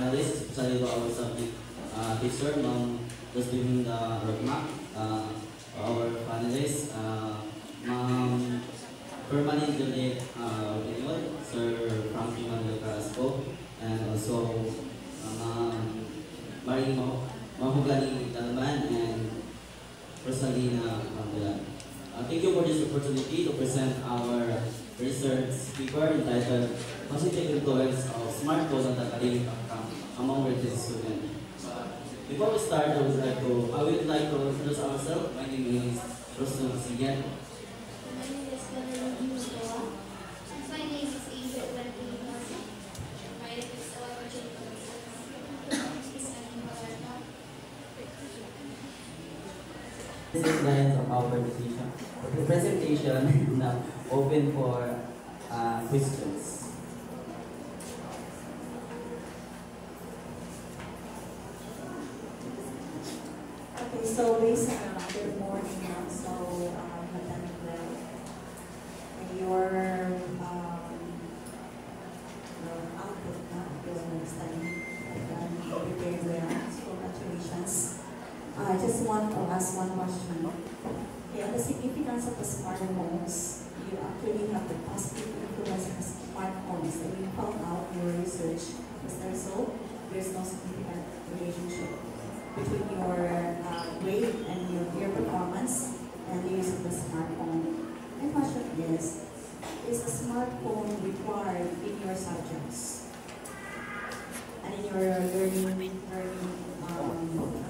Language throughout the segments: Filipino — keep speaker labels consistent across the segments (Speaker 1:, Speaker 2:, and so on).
Speaker 1: panelists, especially to our subject teacher, Ma'am, just giving the roadmap. Our panelists, Ma'am Permanent Juliet Pinoy, Sir Frankie Manuel Carrasco, and also Ma'am Marie Mahugani Dalman and Rosalina Mandalan. Thank you for this opportunity to present our research paper entitled Positive Influence of Smartphones on the Academic Outcome among Rated Students. Before we start, I would like to introduce ourselves. My name is Roston Sigan.
Speaker 2: My name is Valerie Mustawa. My name is Angel Wendy Masi. My name is Ewa Jacob.
Speaker 1: This is the end of our presentation. The presentation is now open for questions.
Speaker 3: Okay, so Lisa, good morning. So, Madam your output na your study prepared well. Congratulations. I just want to ask one question. Okay, on the significance of the smartphones, you actually have the positive influence of the smartphones that you found out in your research. Is there so? There's no significant relationship between your grade and your performance and the use of the smartphone. My question is a smartphone required in your subjects and in your learning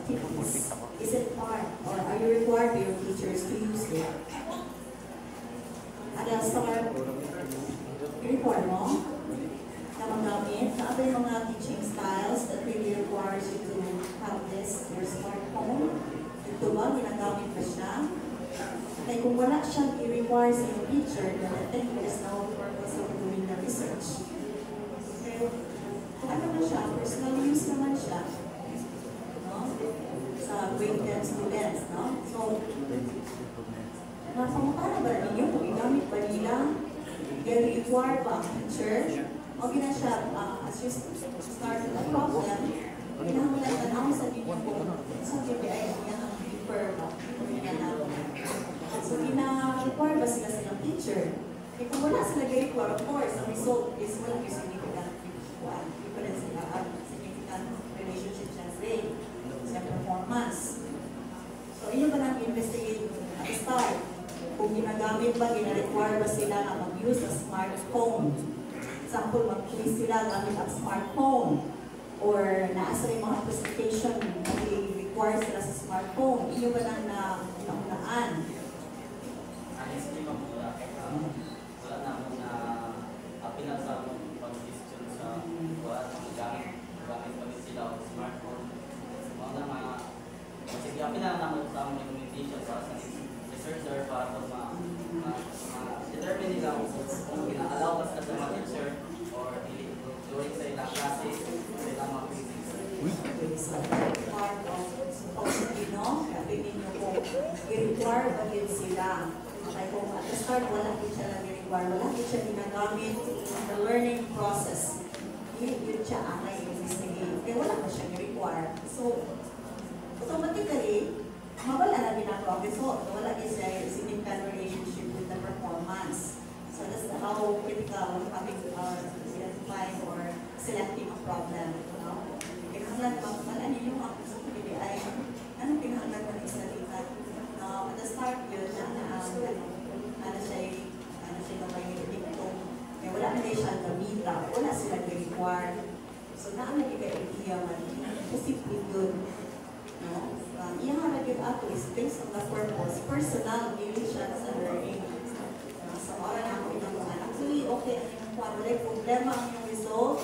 Speaker 3: activities? Is it part, or are you required by your teachers to use it? At the start, required mo na magamit? Ano yung mga teaching styles that really requires you to have this, your smartphone? Ito ba, ginagamit ba siya? At kung wala siyang i-require sa yung teacher, then I think there is no purpose of doing the research. Pero, ano na siya, personal use naman siya, no? Sa grade 10 students, no? So, nakamukha ba ninyo kung igamit ba nila? I-require ba ang teacher? O gina siya, as you start with the problem, ginahamulan ka na sa inyo kung sa GPI, yan ang prefer ba? So, gina-require ba sila silang teacher? Eh, kung wala sila require, of course, ang result is walang yung significant difference nila at significant relationship translate sa performance. So, inyo ba nang investigate at the start? Kung ginagamit ba, gina-require ba sila na mag-use ng smartphone? Example, mag-quiz sila gamit ang smartphone. Or naasa yung mga presentation na i-require sila sa smartphone. Inyo ba nang naunaan?
Speaker 1: Honestly, wala na akong pinasa akong pag-question sa wala na gamit sila ang smartphone. Mga na sige, pinasa akong sa aming communication sa researcher para po determine nila kung ina-allow ba sila sa mga teacher or during sa ilang classes sa ilang mga physics.
Speaker 3: So, part of supposedly, no? Sabi ninyo kung i-require ba yun sila. Okay, kung at the start, wala din siya lang i-require, wala din siya ginagamit in the learning process. Yun siya ang i-investigate. Eh, wala na siya i-require. So, automatically, mawala na din ang result. Wala din siya significant relationship with the performance. So, that's how critical having identifying or selecting a problem. Kinahanglan ninyo mga PBI, anong kinahanglan mo ng salita? At the start yun, ano siya na may dito. Wala na din siya gamita, wala sila required. So, naanag yung idea man, posible yun. Iyang halagin ato is based on the purpose, personal, hindi siya sa learning. So, oras na ako inamuhan. Actually, okay, ang wala problema ang yung result,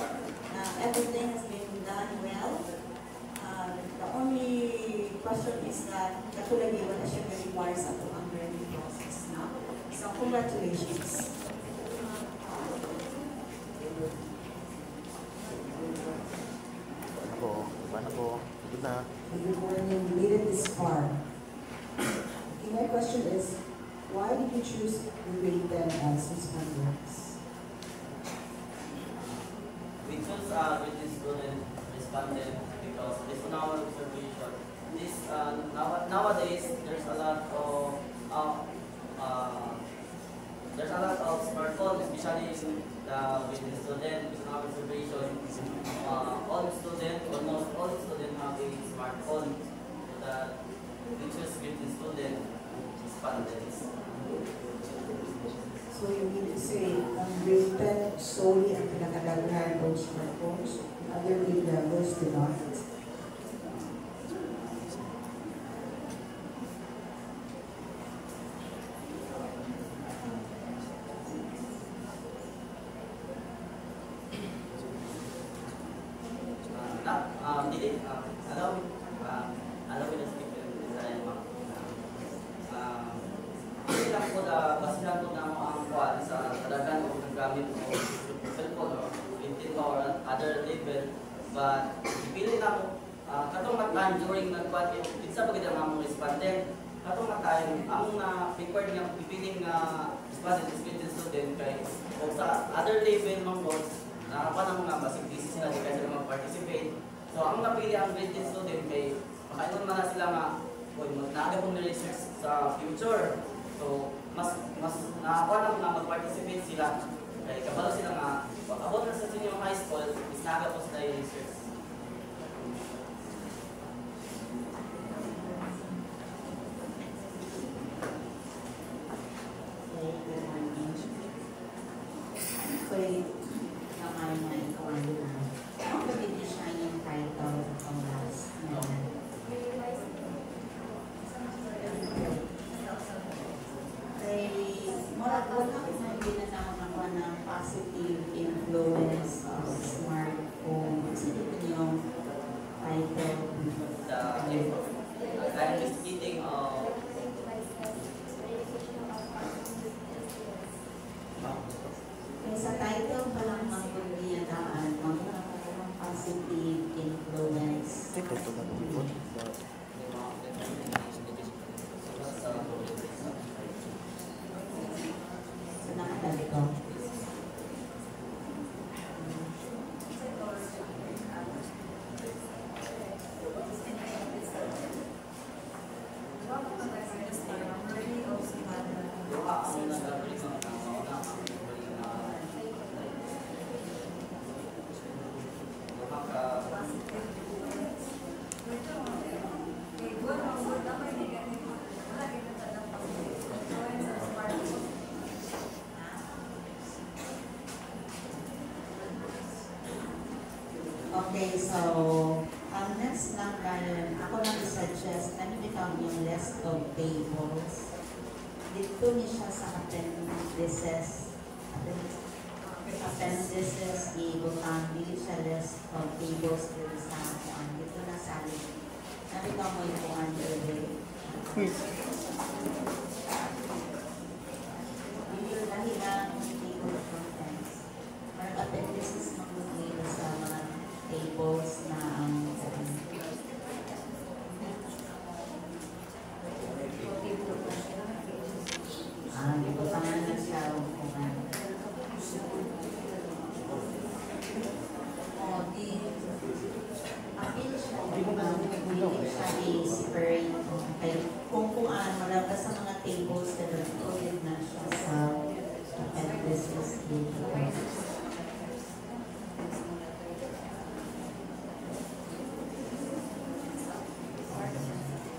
Speaker 3: everything has been done well. The only question is that katulad yun na siya requires sa ang learning process. No? So, congratulations.
Speaker 4: Good morning, we made it this far. Okay, my question is, why did you choose the grade 10 as your standards?
Speaker 1: We chose with this student responded because based on our observation, nowadays there's a lot of smartphones, especially with the student. Based on our observation, almost all students have a smartphone, so that teachers with the student respondents.
Speaker 4: So you mean to say, ang grade 10 solely ang pinakadaghan ng smartphones, other grade levels do not?
Speaker 1: Allow me to speak in Israel, ma'am. Hindi lang po base lang po na ang kuwan sa talagang o naggamit mo cellphone o LinkedIn or other level, but pipili na mo katong matahan during nagkuwan sa pagkita ng among respondent, katong matahan among required nga pipiling respondent is student kay o sa other level mong boss nakapan ang mga basic thesis sila di kaya sila mag-participate. So ang napili ang grade 10 student kay makainon man na sila nga naaga pong research sa future. So mas nakakuha na mag-participate sila kay kabalo sila nga abot na sa senior high school is naaga po sila yung research.
Speaker 5: Pwede naman na ikaw na. Ano ba din siya yung title ng last na? Ay, wala ko ginanaman ako ng positive influence of smartphone. Sige ito yung title.
Speaker 1: I'm just eating
Speaker 5: Kaya sa title pa lang magpagdiyadaan, magkakaroon ng positive influence. So, nakatalito. Okay, so, ang next lang kayo, ako lang i-suggest, nag-become yung list of tables. Dito niya siya sa appendices, i-butang, dito siya list of tables dito sa kuan. Dito na sa alit. Nakita mo yung kuan dito. Dito lahi lang table of contents. May appendices mag-dito sa mga tables na ang dito pangalan siya kung apil siya i-separate kung malabas sa mga tables na included na siya sa appendices dito.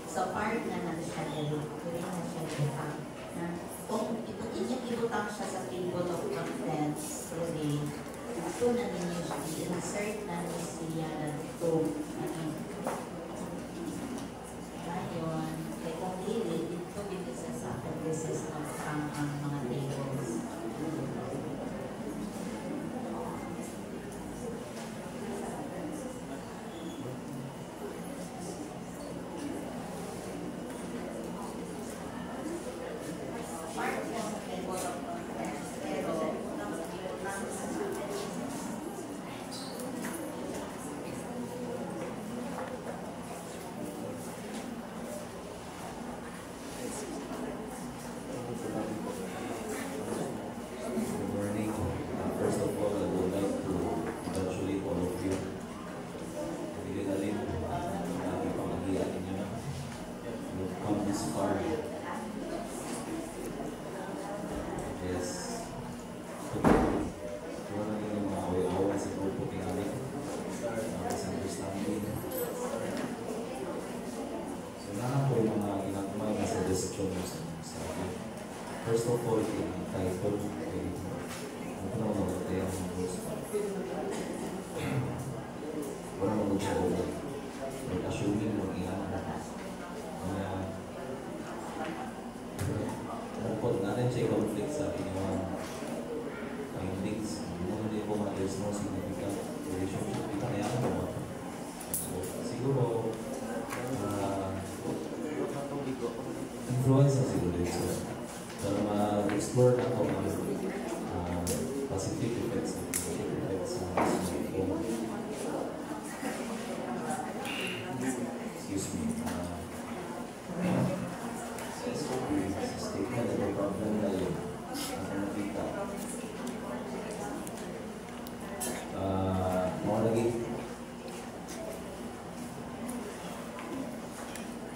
Speaker 5: So, part na lang siya pwede na siya ibutang. Kung ibutang siya sa table of contents, pwede ito na ninyo siya, i-insert na siya na ito. Ngayon, kung dili, ito dito sa appendices ng ang mga tables.
Speaker 6: no significant relationship with the animal. So, siguro, influence na siguro dito. Para ma-explore na ito ang positive effects and negative effects ng smartphone. Excuse me. Statement na may problem na yun. Ang nakita. Mga naging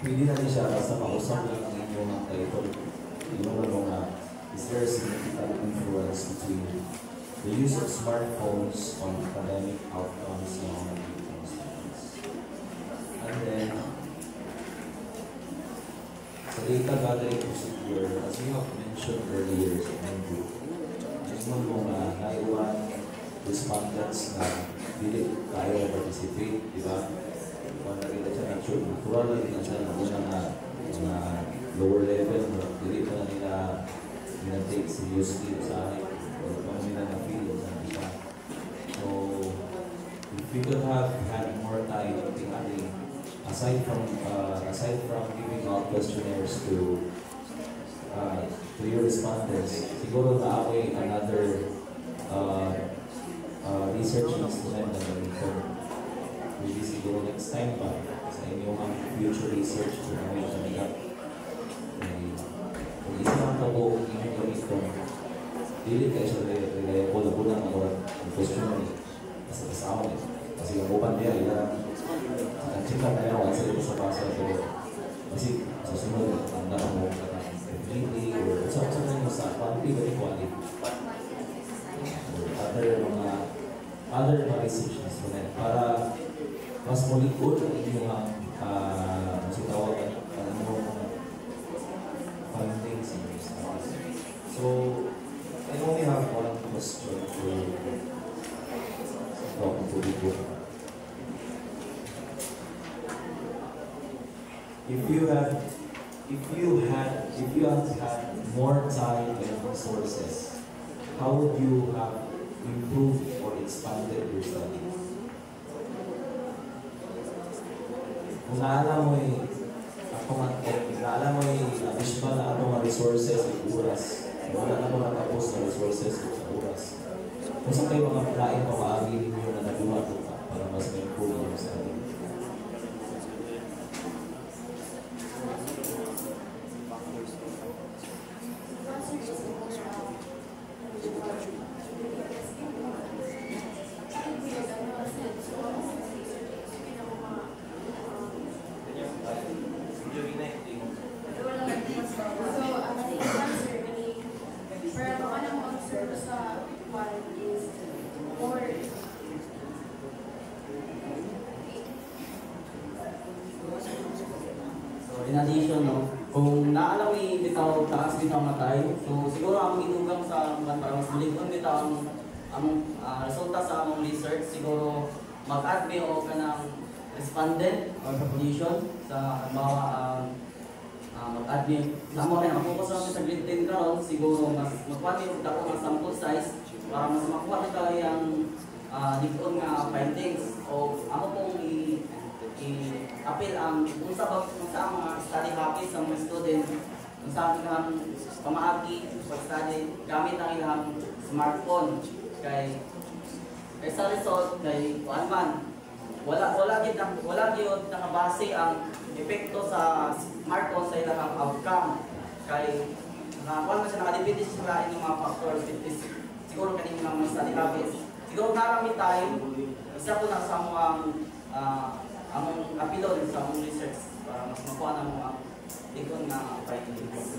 Speaker 6: hindi natin siya basta mausap lang ang inyong title. Inyong is there a significant influence between the use of smartphones on academic outcomes ng students? And then, sa data gathering procedure, as we have mentioned earlier sa group, yung mga naiwan respondents na hindi kaya participate, di ba? Kung nakita siya natural lang din siya ng mga lower level, hindi pa na nila take seriously sa akin o kung nila na-feel sa siya. So, if we could have had more time, aside from giving out questionnaires to your respondents, siguro na ako'y another research instrument na nag-record. Maybe siguro next time pa sa inyong future research kung ano yung kanila. Kung isa lang tabo, inyong gamiton, dili kayo siya reliable na po ng mga questionnaire sa kasama niya. Kasi ang upan niya, ang chika na yan, once ito sa basa, pero kasi sa sunod, ang nakamo sa FGD or sa mga sa quality or equality. Other research instrument para mas mulikod ang inyong masitawagan ang inyong findings in your studies. So, I only have one question for talking to people. If you had had more time and resources, how would you have improved or expanded your studies? Kung naalala mo wish ba na atong resources at oras, wala na mo natapos na resources at oras. Kung sa kayo mga lain pa maagi ninyo na nagawa ito para mas ma-improve yung study.
Speaker 1: In addition, kung naalawin bitaw taas bitaw matay, so siguro ang inugang sa mga parang suligon bitaw ang resulta sa among research, siguro mag-add me o kanang respondent or proposition sa mag-add me. Namo rin ang focus namin sa grade 10 karon, siguro mas magkuha ni dako ng sample size para mas makuha nito ang dikon nga findings o ako pong i-appeal ang kung sa mga study habits ng mga student, kung sa ang pamaagi pag-study gamit ang ilang smartphone kay sa result kay man wala gyud nakabase ang epekto sa smartphone sa ilang outcome kay kuan man siya nakadepende sa lain ng mga factors siguro kaning mga study habits siguro narami time isa po na sa among apilon sa among research para mas makuha na mo ang ikon nga findings.